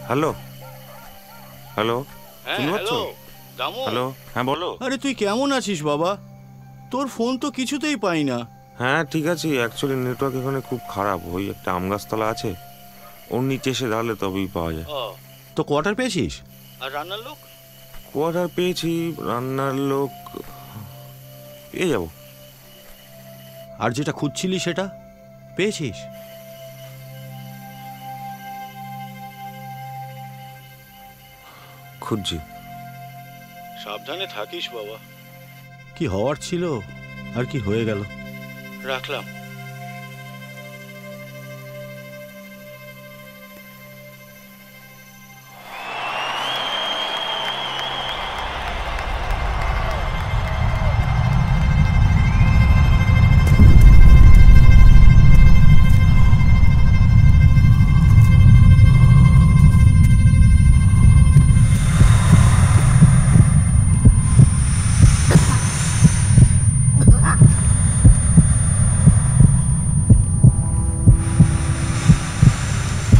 Hello hello, শুনতে পাচ্ছ? Hello, হ্যাঁ বলো। আরে তুই কেমন আছিস বাবা? তোর ফোন তো কিছুতেই পাই না। হ্যাঁ ঠিক আছে, অ্যাকচুয়ালি নেটওয়ার্ক এখানে খুব খারাপ। ওই একটা আম গাছতলা আছে, ওর নিচে এসে দাঁড়ালে তবেই পাওয়া যায়। তো কোয়ার্টার পেয়েছিস? আর রান্নার লোক? কোয়ার্টার পেয়েছি, রান্নার লোক পেয়ে যাবো। আর যেটা খুঁজছিলি সেটা পেয়েছিস? খুঁজছি। সাবধানে থাকিস বাবা। কি হওয়ার ছিল আর কি হয়ে গেল। রাখলাম।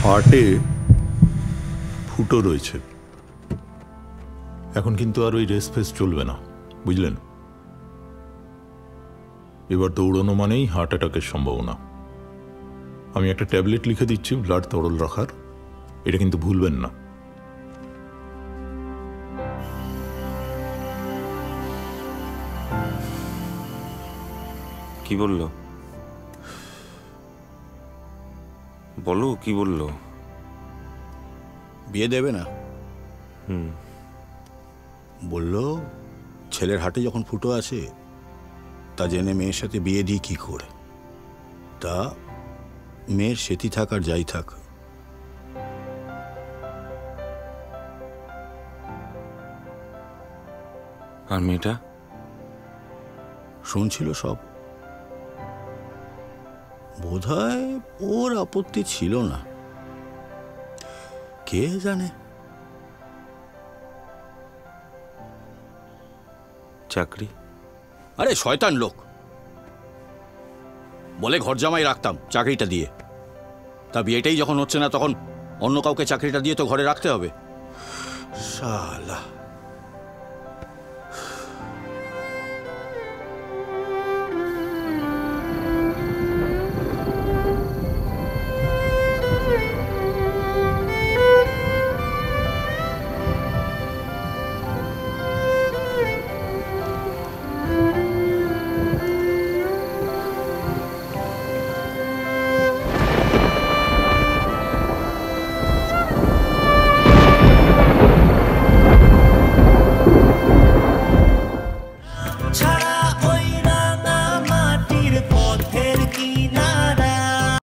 হার্টে ফুটো রয়েছে। এখন কিন্তু আর ওই রেস ফেস চলবে না, বুঝলেন? এবার দৌড়ানো মানেই হার্ট অ্যাটাকের সম্ভাবনা। আমি একটা ট্যাবলেট লিখে দিচ্ছি ব্লাড তরল রাখার, এটা কিন্তু ভুলবেন না। কি বললো? বলো কি বললো? বিয়ে দেবে না। বললো ছেলের হাটে যখন ফুটো আছে তা জেনে মেয়ের সাথে বিয়ে দিই কি করে। তা মেয়ের সেটি থাক আর যাই থাক, আর মেয়েটা শুনছিল সব। বোধহয় ওর আপত্তি ছিল না, কে জানে। চাকরি? আরে শয়তান লোক, বলে ঘর জামাই রাখতাম চাকরিটা দিয়ে। তা বিয়েটাই যখন হচ্ছে না তখন অন্য কাউকে চাকরিটা দিয়ে তো ঘরে রাখতে হবে। শালা।